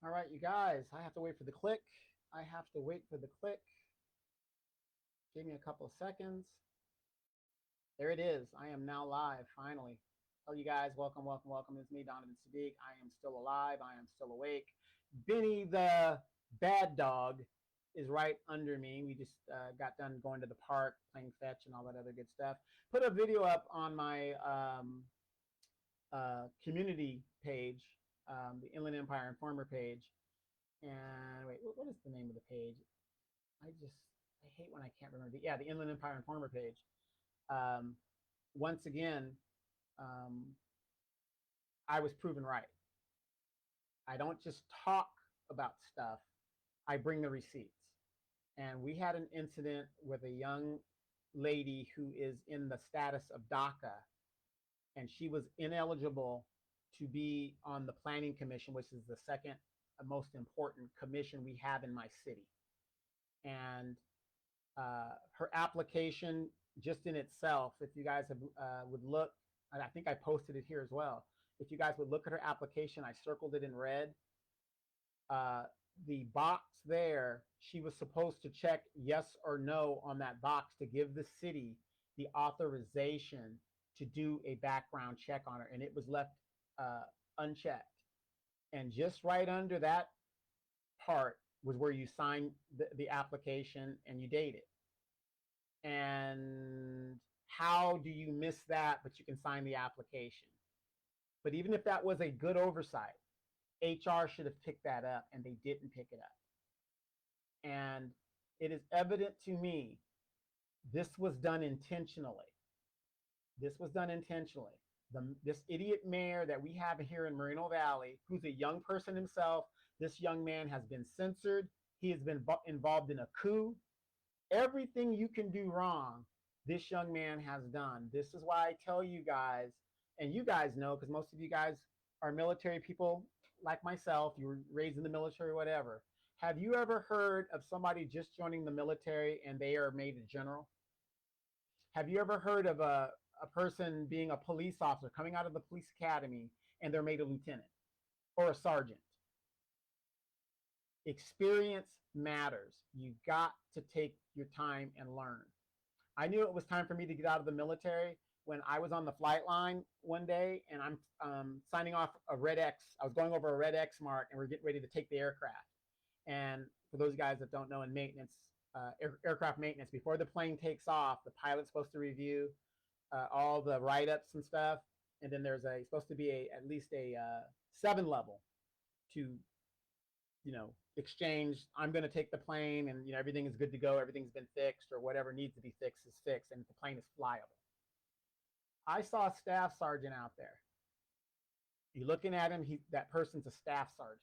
All right, you guys, I have to wait for the click. I have to wait for the click. Give me a couple of seconds. There it is. I am now live, finally. Tell you guys, welcome, welcome, welcome. It's me, Donovan Sadiq. I am still alive. I am still awake. Benny the bad dog is right under me. We just got done going to the park, playing fetch and all that other good stuff. Put a video up on my community page, the Inland Empire Informer page. And wait, what is the name of the page? I hate when I can't remember. Yeah, the Inland Empire Informer page. Um, Once again, um, I was proven right. I don't just talk about stuff, I bring the receipts. And we had an incident with a young lady who is in the status of DACA, and she was ineligible to be on the Planning Commission, which is the second most important commission we have in my city. And her application, just in itself, if you guys have, would look, and I think I posted it here as well. If you guys would look at her application, I circled it in red. Uh, the box there, she was supposed to check yes or no on that box to give the city the authorization to do a background check on her, and it was left unchecked. And just right under that part was where you sign the application and you date it. And how do you miss that, but you can sign the application? But even if that was a good oversight, HR should have picked that up, and they didn't pick it up. And it is evident to me this was done intentionally. This was done intentionally. This idiot mayor that we have here in Moreno Valley, who's a young person himself, this young man has been censored. He has been involved in a coup. Everything you can do wrong, this young man has done. This is why I tell you guys, and you guys know, because most of you guys are military people like myself. You were raised in the military, whatever. Have you ever heard of somebody just joining the military and they are made a general? Have you ever heard of a person being a police officer coming out of the police academy and they're made a lieutenant or a sergeant? Experience matters. You got to take your time and learn. I knew it was time for me to get out of the military when I was on the flight line one day and I'm signing off a red X. I was going over a red X mark and we're getting ready to take the aircraft. And for those guys that don't know, in maintenance, aircraft maintenance, before the plane takes off, the pilot's supposed to review all the write-ups and stuff. And then there's supposed to be at least a 7 level to, exchange. I'm going to take the plane and, everything is good to go. Everything's been fixed, or whatever needs to be fixed is fixed, and the plane is flyable. I saw a staff sergeant out there. You're looking at him, that person's a staff sergeant.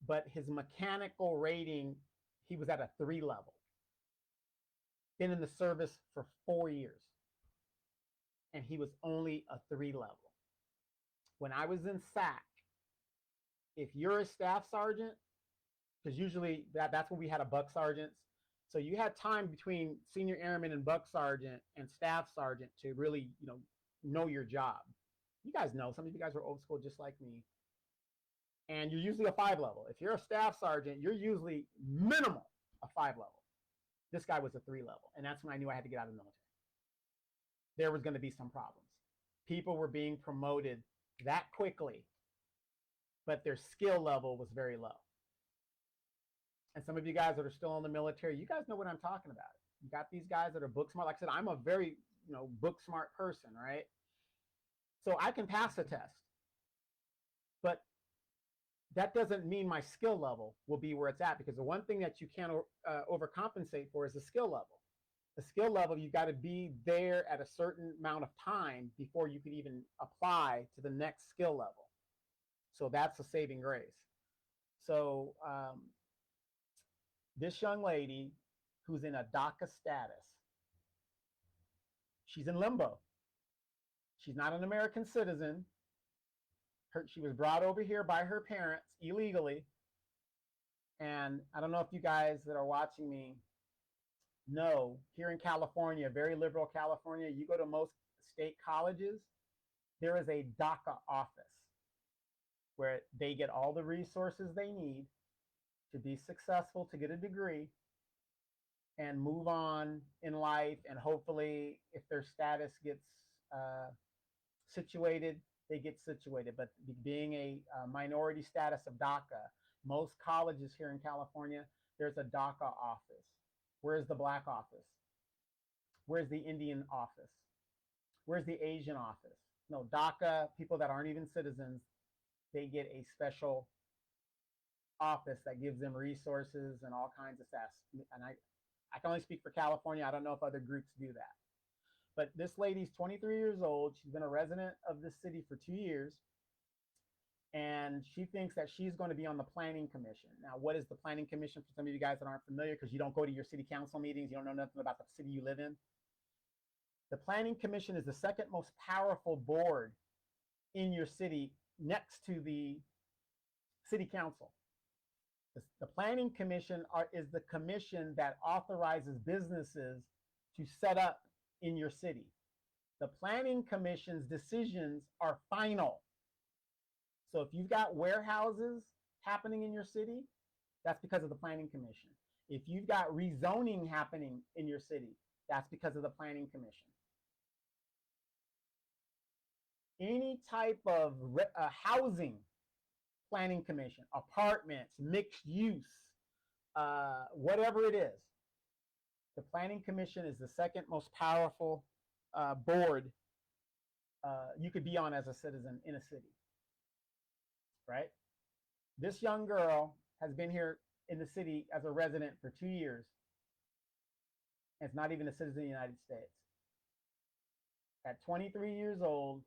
But his mechanical rating, he was at a 3 level. Been in the service for 4 years. And he was only a 3 level. When I was in SAC, if you're a staff sergeant, because usually that's when we had a buck sergeants. So you had time between senior airman and buck sergeant and staff sergeant to really, know your job. You guys know, some of you guys are old school just like me. And you're usually a 5 level. If you're a staff sergeant, you're usually minimal a 5 level. This guy was a 3 level. And that's when I knew I had to get out of the military. There was going to be some problems. People were being promoted that quickly, but their skill level was very low. And some of you guys that are still in the military, you guys know what I'm talking about. You got these guys that are book smart. Like I said, I'm a very, book smart person, right? So I can pass a test, but that doesn't mean my skill level will be where it's at, because the one thing that you can't overcompensate for is the skill level. The skill level, you got to be there at a certain amount of time before you could even apply to the next skill level. So that's a saving grace. So this young lady who's in a DACA status, she's in limbo. She's not an American citizen. She was brought over here by her parents illegally. And I don't know if you guys that are watching me know, here in California, very liberal California, you go to most state colleges, there is a DACA office where they get all the resources they need to be successful, to get a degree, and move on in life. And hopefully, if their status gets situated, they get situated. But being a minority status of DACA, most colleges here in California, there's a DACA office. Where's the Black office? Where's the Indian office? Where's the Asian office? No, DACA, people that aren't even citizens, they get a special office that gives them resources and all kinds of stuff. And I can only speak for California. I don't know if other groups do that. But this lady's 23 years old. She's been a resident of this city for 2 years. And she thinks that she's going to be on the planning commission. Now, what is the planning commission for some of you guys that aren't familiar, because you don't go to your city council meetings, you don't know nothing about the city you live in? The planning commission is the second most powerful board in your city next to the city council. The planning commission is the commission that authorizes businesses to set up in your city. The planning commission's decisions are final. So if you've got warehouses happening in your city, that's because of the planning commission. If you've got rezoning happening in your city, that's because of the planning commission. Any type of housing planning commission, apartments, mixed use, whatever it is, the planning commission is the second most powerful board you could be on as a citizen in a city, right? This young girl has been here in the city as a resident for 2 years, and it's not even a citizen of the United States. At 23 years old,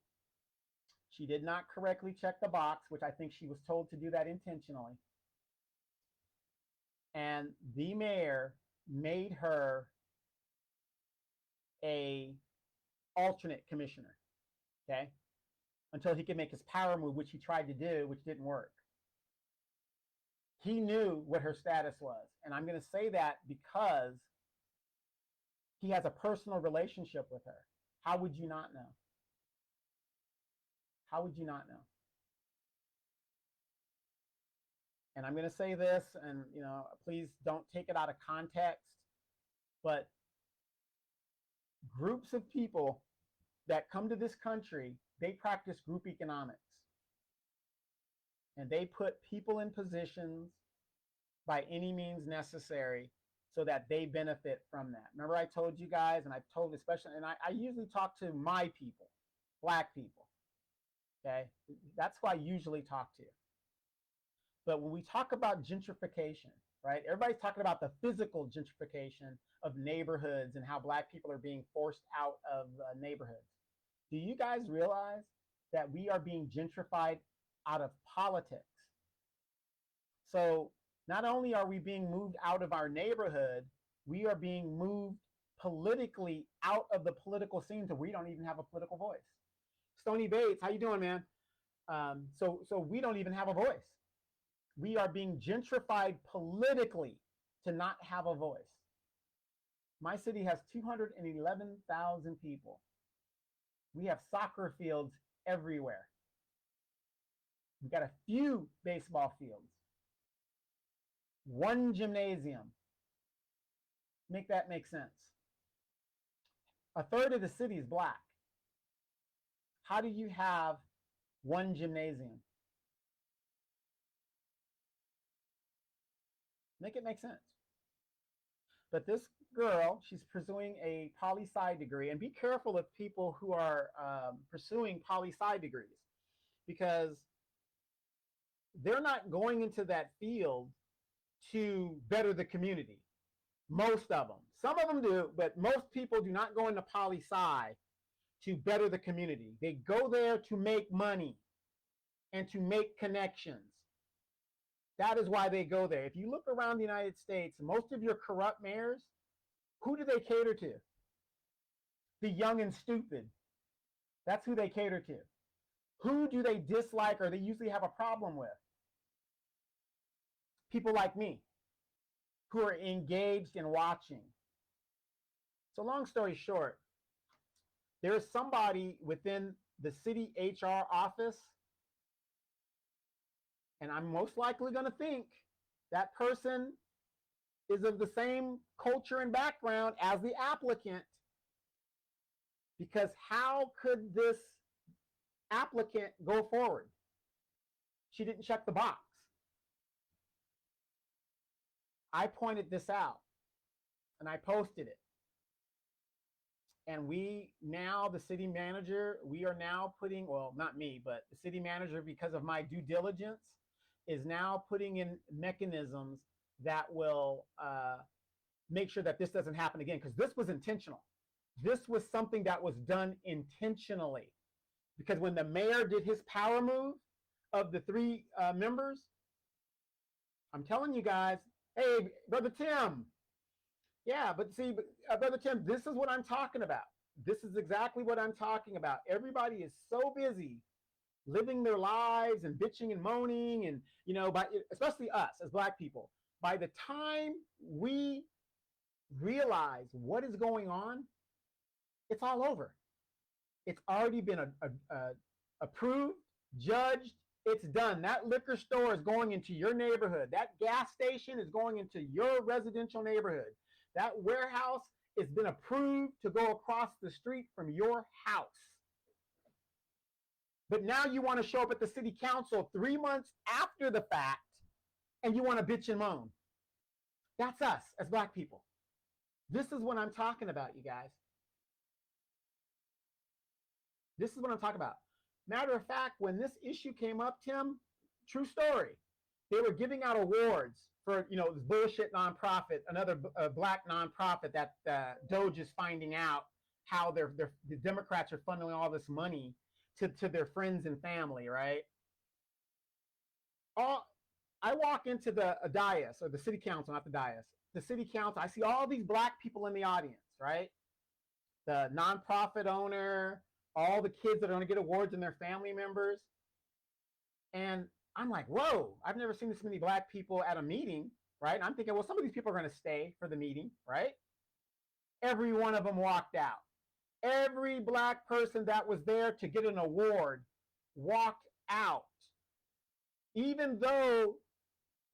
she did not correctly check the box, which I think she was told to do that intentionally. And the mayor made her a alternate commissioner, okay? Until he could make his power move, which he tried to do, which didn't work. He knew what her status was. And I'm going to say that because he has a personal relationship with her. How would you not know? How would you not know? And I'm going to say this, and please don't take it out of context, but groups of people that come to this country, they practice group economics. And they put people in positions by any means necessary so that they benefit from that. Remember I told you guys, and I've told especially, and I usually talk to my people, Black people. Okay, that's who I usually talk to. But when we talk about gentrification, right, everybody's talking about the physical gentrification of neighborhoods and how Black people are being forced out of neighborhoods. Do you guys realize that we are being gentrified out of politics? So not only are we being moved out of our neighborhood, we are being moved politically out of the political scene to where we don't even have a political voice. Stony Bates, how you doing, man? So we don't even have a voice. We are being gentrified politically to not have a voice. My city has 211,000 people. We have soccer fields everywhere. We've got a few baseball fields, one gymnasium. Make that make sense. A third of the city is Black. How do you have one gymnasium? Make it make sense. But this girl, she's pursuing a poli-sci degree, and be careful of people who are pursuing poli-sci degrees, because they're not going into that field to better the community. Most of them. Some of them do, but most people do not go into poli-sci to better the community. They go there to make money and to make connections. That is why they go there. If you look around the United States, most of your corrupt mayors, who do they cater to? The young and stupid. That's who they cater to. Who do they dislike or they usually have a problem with? People like me, who are engaged in watching. So long story short, there is somebody within the city HR office And I'm most likely going to think that person is of the same culture and background as the applicant, because how could this applicant go forward? She didn't check the box. I pointed this out and I posted it. And we now, the city manager, we are now putting, well, not me, but the city manager, because of my due diligence, is now putting in mechanisms that will make sure that this doesn't happen again, because this was intentional. This was something that was done intentionally. Because when the mayor did his power move of the three members, I'm telling you guys, hey, Brother Tim, yeah, but see, Brother Tim, this is what I'm talking about. This is exactly what I'm talking about. Everybody is so busy living their lives and bitching and moaning, and especially us as Black people. By the time we realize what is going on, it's all over. It's already been approved, judged. It's done. That liquor store is going into your neighborhood. That gas station is going into your residential neighborhood. That warehouse has been approved to go across the street from your house. But now you want to show up at the city council 3 months after the fact and you want to bitch and moan. That's us as Black people. This is what I'm talking about, you guys. This is what I'm talking about. Matter of fact, when this issue came up, Tim, true story, they were giving out awards for, this bullshit nonprofit, another Black nonprofit that Doge is finding out how the Democrats are funneling all this money to their friends and family, right? I walk into the dais, or the city council, not the dais, the city council. I see all these Black people in the audience, right? The nonprofit owner, all the kids that are going to get awards and their family members. And I'm like, whoa, I've never seen this many Black people at a meeting, right? And I'm thinking, well, some of these people are going to stay for the meeting, right? Every one of them walked out. Every Black person that was there to get an award walked out. Even though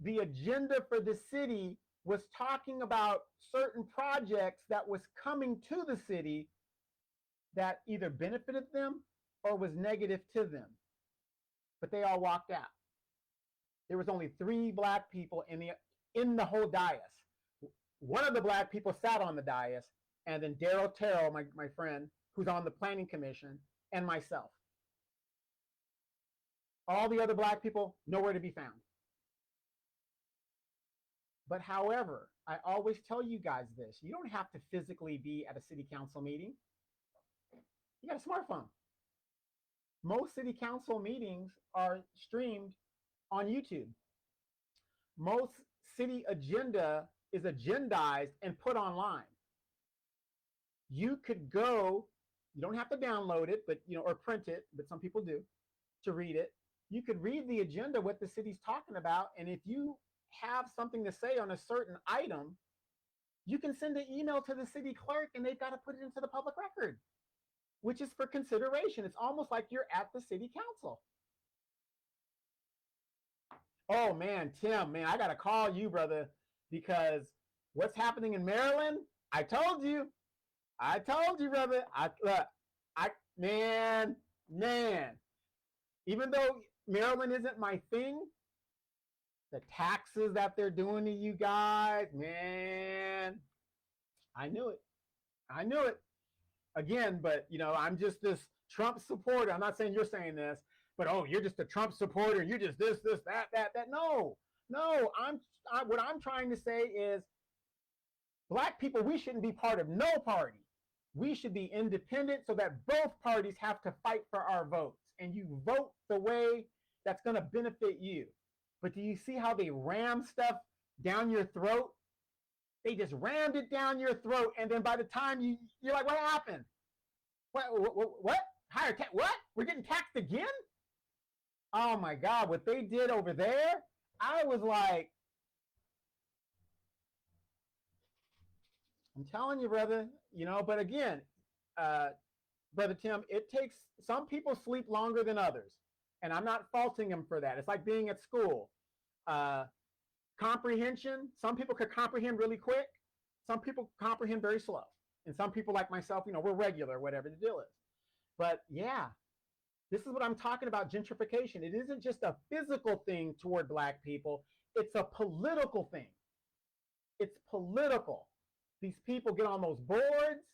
the agenda for the city was talking about certain projects that was coming to the city that either benefited them or was negative to them. But they all walked out. There was only 3 Black people in the whole dais. One of the Black people sat on the dais, and then Daryl Terrell, my friend, who's on the planning commission, and myself. All the other Black people, nowhere to be found. But however, I always tell you guys this, you don't have to physically be at a city council meeting. You got a smartphone. Most city council meetings are streamed on YouTube. Most city agenda is agendized and put online. You could go, you don't have to download it, but or print it, but some people do, to read it. You could read the agenda, what the city's talking about, and if you have something to say on a certain item, you can send an email to the city clerk and they've got to put it into the public record, which is for consideration. It's almost like you're at the city council. Oh man, Tim, man, I got to call you, brother, because what's happening in Maryland, I told you, brother. Man, even though Maryland isn't my thing, the taxes that they're doing to you guys, man, I knew it. Again, but I'm just this Trump supporter. I'm not saying you're saying this, but you're just a Trump supporter. You're just this, that. No. What I'm trying to say is, Black people, we shouldn't be part of no party. We should be independent so that both parties have to fight for our votes, and you vote the way that's going to benefit you. But do you see how they ram stuff down your throat? They just rammed it down your throat, and then by the time you're like, what happened? What? Higher tax? What? We're getting taxed again? Oh my God, what they did over there, I was like, I'm telling you, brother, but again, Brother Tim, it takes, some people sleep longer than others. And I'm not faulting him for that. It's like being at school. Uh, Comprehension, some people could comprehend really quick. Some people comprehend very slow. And some people like myself, we're regular, whatever the deal is. But yeah, this is what I'm talking about, gentrification. It isn't just a physical thing toward Black people. It's a political thing. It's political. These people get on those boards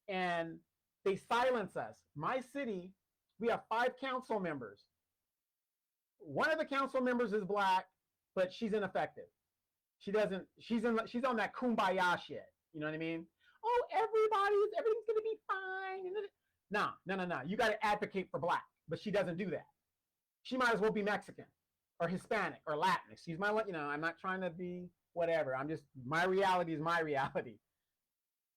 and they silence us. My city, we have 5 council members. One of the council members is Black, but she's ineffective. She's on that kumbaya shit. You know what I mean? Oh, everything's gonna be fine. No. You got to advocate for Black, but she doesn't do that. She might as well be Mexican or Hispanic or Latin. Excuse my, I'm not trying to be whatever. My reality is my reality.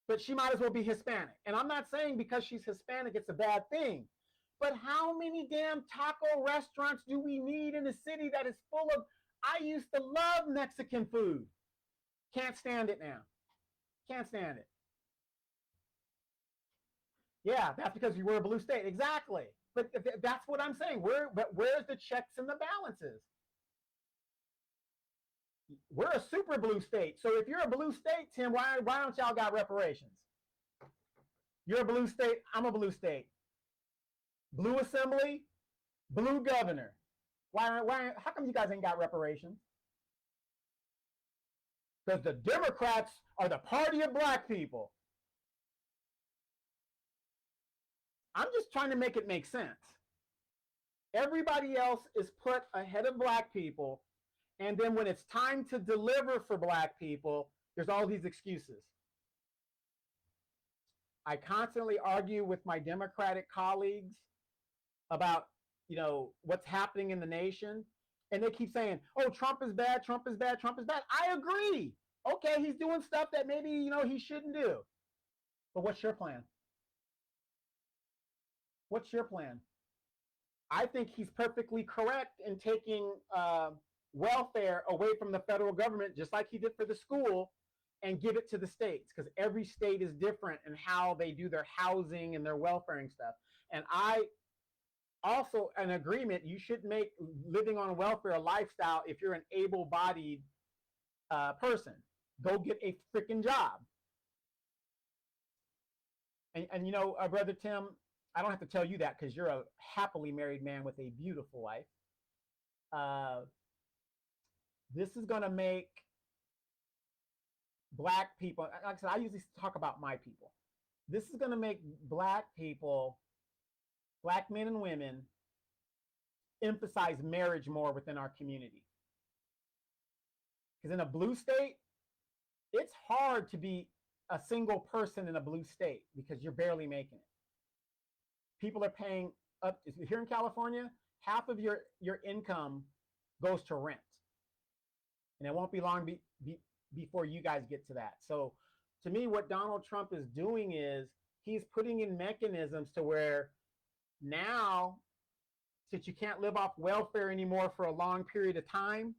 But she might as well be Hispanic. And I'm not saying because she's Hispanic, it's a bad thing. But how many damn taco restaurants do we need in a city that is full of, I used to love Mexican food. Can't stand it now. Can't stand it. Yeah, that's because we were a blue state. Exactly. But that's what I'm saying. Where's the checks and the balances? We're a super blue state. So if you're a blue state, Tim, why don't y'all got reparations? You're a blue state. I'm a blue state. Blue assembly, blue governor. How come you guys ain't got reparations? Because the Democrats are the party of Black people. I'm just trying to make it make sense. Everybody else is put ahead of Black people. And then when it's time to deliver for Black people, there's all these excuses. I constantly argue with my Democratic colleagues about, what's happening in the nation. And they keep saying, oh, Trump is bad, Trump is bad, Trump is bad. I agree. Okay, he's doing stuff that maybe, he shouldn't do. But what's your plan? What's your plan? I think he's perfectly correct in taking welfare away from the federal government, just like he did for the school, and give it to the states, because every state is different in how they do their housing and their welfaring stuff. And I also an agreement, you should make living on welfare a lifestyle if you're an able-bodied person. Go get a freaking job. And Brother Tim, I don't have to tell you that because you're a happily married man with a beautiful wife. This is going to make Black people, like I said, I usually talk about my people. This is going to make Black people, Black men and women, emphasize marriage more within our community. Because in a blue state, it's hard to be a single person in a blue state because you're barely making it. People are paying up, here in California, half of your income goes to rent. And it won't be long before you guys get to that. So to me, what Donald Trump is doing is he's putting in mechanisms to where now, since you can't live off welfare anymore for a long period of time,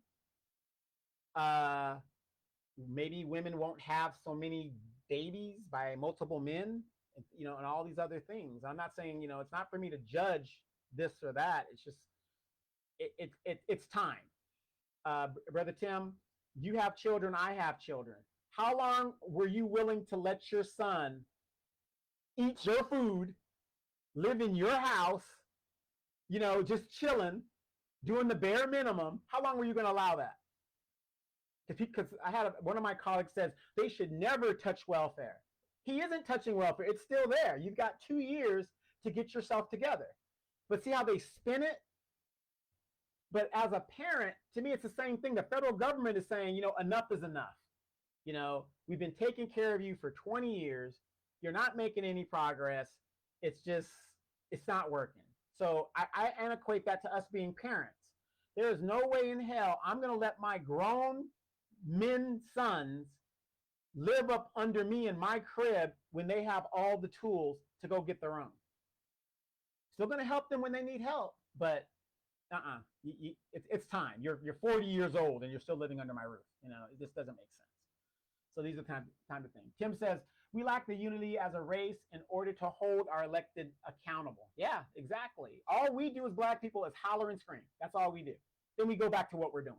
maybe women won't have so many babies by multiple men, and all these other things. I'm not saying, it's not for me to judge this or that. It's just, it's time. Brother Tim, you have children, I have children. How long were you willing to let your son eat your food, live in your house, just chilling, doing the bare minimum? How long were you going to allow that? Because one of my colleagues says they should never touch welfare. He isn't touching welfare. It's still there. You've got 2 years to get yourself together. But see how they spin it? But as a parent, to me, it's the same thing. The federal government is saying, enough is enough. We've been taking care of you for 20 years. You're not making any progress. It's not working. So I equate that to us being parents. There is no way in hell I'm going to let my grown men sons live up under me in my crib when they have all the tools to go get their own. Still going to help them when they need help, but it's time. You're 40 years old and you're still living under my roof. It just doesn't make sense. So these are the time of thing. Tim says, We lack the unity as a race in order to hold our elected accountable. Yeah, exactly. All we do as black people is holler and scream. That's all we do. Then we go back to what we're doing.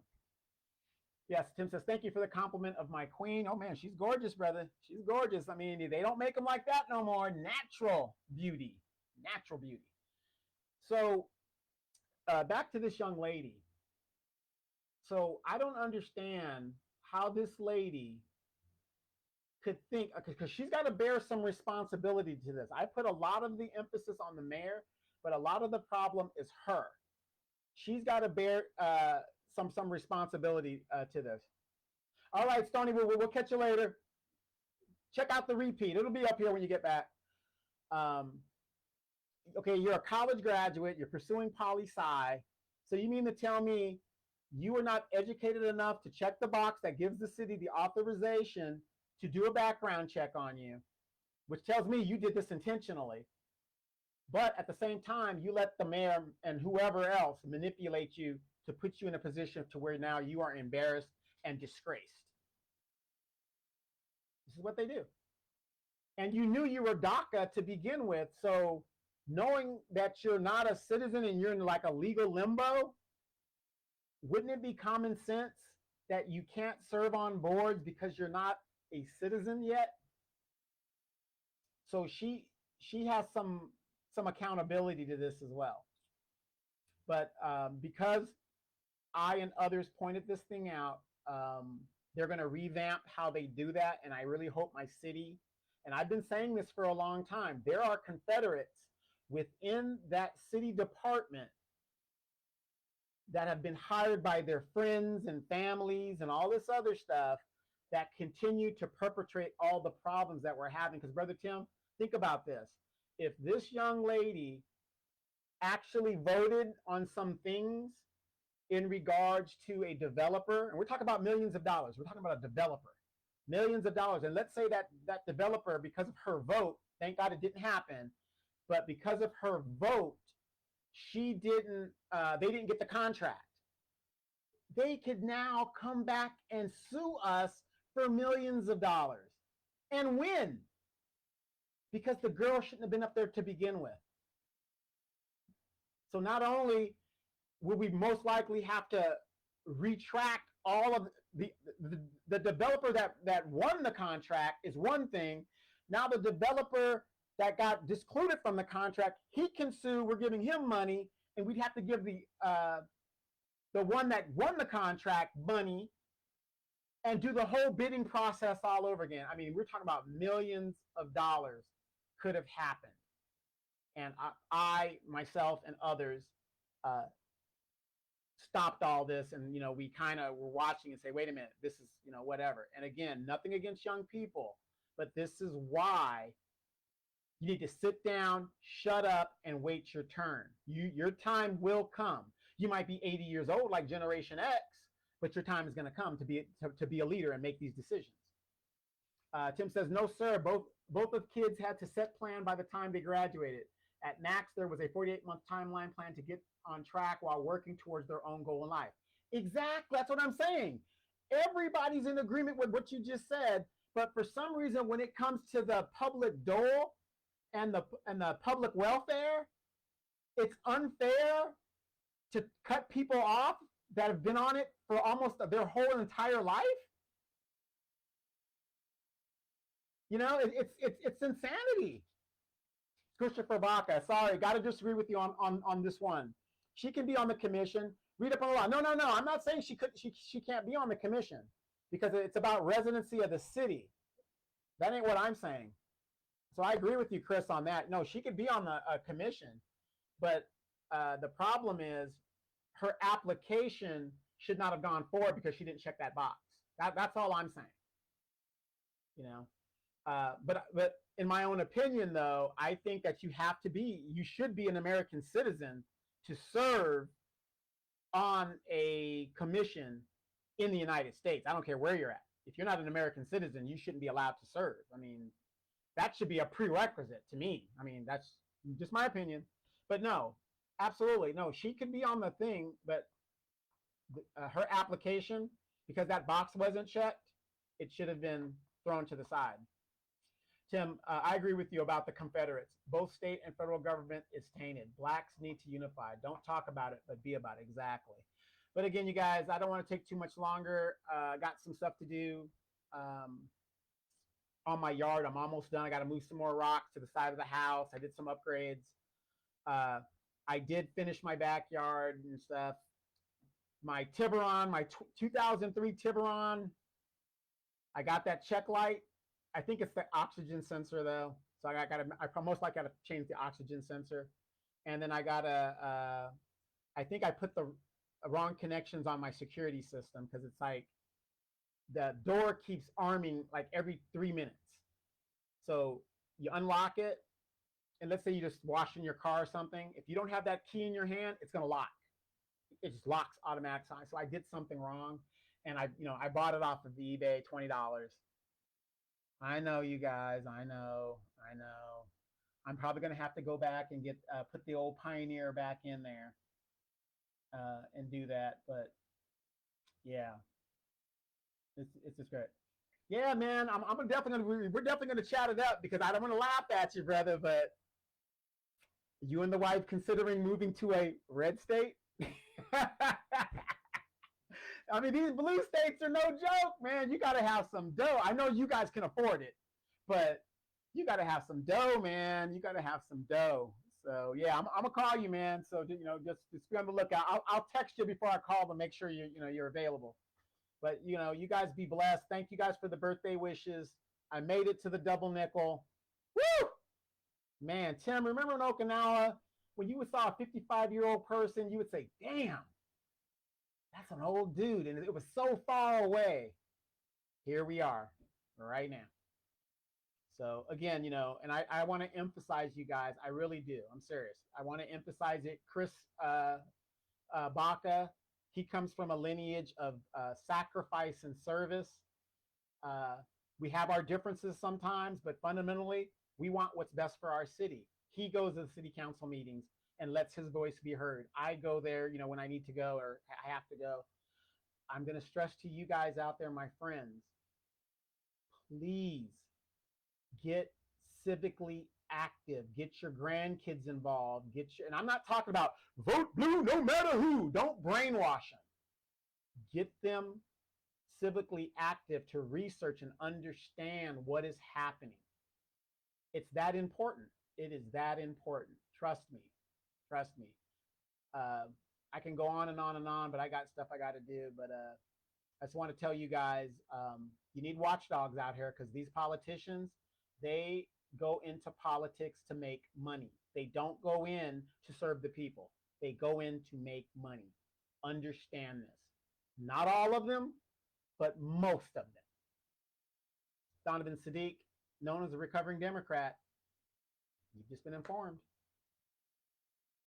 Yes, Tim says, thank you for the compliment of my queen. Oh man, she's gorgeous, brother. She's gorgeous. I mean, they don't make them like that no more. Natural beauty. Natural beauty. So back to this young lady. So I don't understand how this lady could think, because she's got to bear some responsibility to this. I put a lot of the emphasis on the mayor, but a lot of the problem is her. She's got to bear some responsibility to this. All right, Stony, we'll catch you later. Check out the repeat. It'll be up here when you get back. Okay, you're a college graduate. You're pursuing poli-sci. So you mean to tell me you are not educated enough to check the box that gives the city the authorization to do a background check on you, which tells me you did this intentionally. But at the same time, you let the mayor and whoever else manipulate you to put you in a position to where now you are embarrassed and disgraced. This is what they do. And you knew you were DACA to begin with. So knowing that you're not a citizen and you're in like a legal limbo, wouldn't it be common sense that you can't serve on boards because you're not a citizen yet? So she has some accountability to this as well. But because I and others pointed this thing out, they're going to revamp how they do that. And I really hope my city, and I've been saying this for a long time, there are Confederates within that city department that have been hired by their friends and families and all this other stuff that continue to perpetrate all the problems that we're having. Because Brother Tim, think about this. If this young lady actually voted on some things in regards to a developer, and we're talking about millions of dollars, we're talking about a developer, millions of dollars, and let's say that that developer, because of her vote, thank God it didn't happen, but because of her vote, they didn't get the contract. They could now come back and sue us for millions of dollars and win, because the girl shouldn't have been up there to begin with. So not only will we most likely have to retract all of the developer that won the contract is one thing. Now the developer that got discluded from the contract, he can sue. We're giving him money, and we'd have to give the one that won the contract money and do the whole bidding process all over again. I mean, we're talking about millions of dollars could have happened. And I myself, and others stopped all this, and we kind of were watching and say, wait a minute, this is whatever. And again, nothing against young people, but this is why you need to sit down, shut up, and wait your turn. Your time will come. You might be 80 years old like Generation X, but your time is going to come to be a leader and make these decisions. Tim says, no, sir. Both of kids had to set plan by the time they graduated. At max, there was a 48-month timeline plan to get on track while working towards their own goal in life. Exactly. That's what I'm saying. Everybody's in agreement with what you just said, but for some reason, when it comes to the public dole and the public welfare, it's unfair to cut people off that have been on it for almost their whole entire life. It's insanity. Christopher Baca, sorry, got to disagree with you on this one. She can be on the commission. Read up on the law. No. I'm not saying she can't be on the commission, because it's about residency of the city. That ain't what I'm saying. So I agree with you, Chris, on that. No, she could be on the commission, but the problem is her application should not have gone forward because she didn't check that box. That's all I'm saying. But in my own opinion, though, I think that you should be an American citizen to serve on a commission in the United States. I don't care where you're at. If you're not an American citizen, you shouldn't be allowed to serve. I mean, that should be a prerequisite to me. I mean, that's just my opinion. But no, absolutely. No, she could be on the thing, but her application, because that box wasn't checked, it should have been thrown to the side. Tim, I agree with you about the Confederates. Both state and federal government is tainted. Blacks need to unify. Don't talk about it, but be about it. Exactly. But again, you guys, I don't want to take too much longer. Got some stuff to do on my yard. I'm almost done. I got to move some more rocks to the side of the house. I did some upgrades. I did finish my backyard and stuff. My Tiburon, my 2003 Tiburon, I got that check light. I think it's the oxygen sensor though. So I most likely got to change the oxygen sensor. And then I got I think I put the wrong connections on my security system because it's like the door keeps arming like every 3 minutes. So you unlock it, and let's say you're just washing your car or something. If you don't have that key in your hand, it's gonna lock. It just locks automatically. So I did something wrong, and I bought it off of eBay, $20. I know, you guys. I know. I'm probably gonna have to go back and get put the old Pioneer back in there and do that. But yeah, it's just great. Yeah, man. We're definitely gonna chat it up because I don't want to laugh at you, brother. But you and the wife considering moving to a red state? I mean, these blue states are no joke, man. You got to have some dough. I know you guys can afford it, but you got to have some dough, man. You got to have some dough. So yeah, I'm gonna call you, man. So just be on the lookout. I'll text you before I call to make sure you're available. But you guys be blessed. Thank you guys for the birthday wishes. I made it to the double nickel. Woo! Man, Tim, remember in Okinawa when you saw a 55-year-old person, you would say, "Damn, that's an old dude," and it was so far away. Here we are, right now. So again, and I want to emphasize, you guys, I really do. I'm serious. I want to emphasize it. Chris Baca, he comes from a lineage of sacrifice and service. We have our differences sometimes, but fundamentally, we want what's best for our city. He goes to the city council meetings and lets his voice be heard. I go there, when I need to go or I have to go. I'm going to stress to you guys out there, my friends, please get civically active. Get your grandkids involved. And I'm not talking about vote blue no matter who. Don't brainwash them. Get them civically active to research and understand what is happening. It's that important. It is that important. Trust me. I can go on and on and on, but I got stuff I got to do. But I just want to tell you guys, you need watchdogs out here because these politicians, they go into politics to make money. They don't go in to serve the people. They go in to make money. Understand this. Not all of them, but most of them. Donovan Sadiq, known as a recovering Democrat, you've just been informed.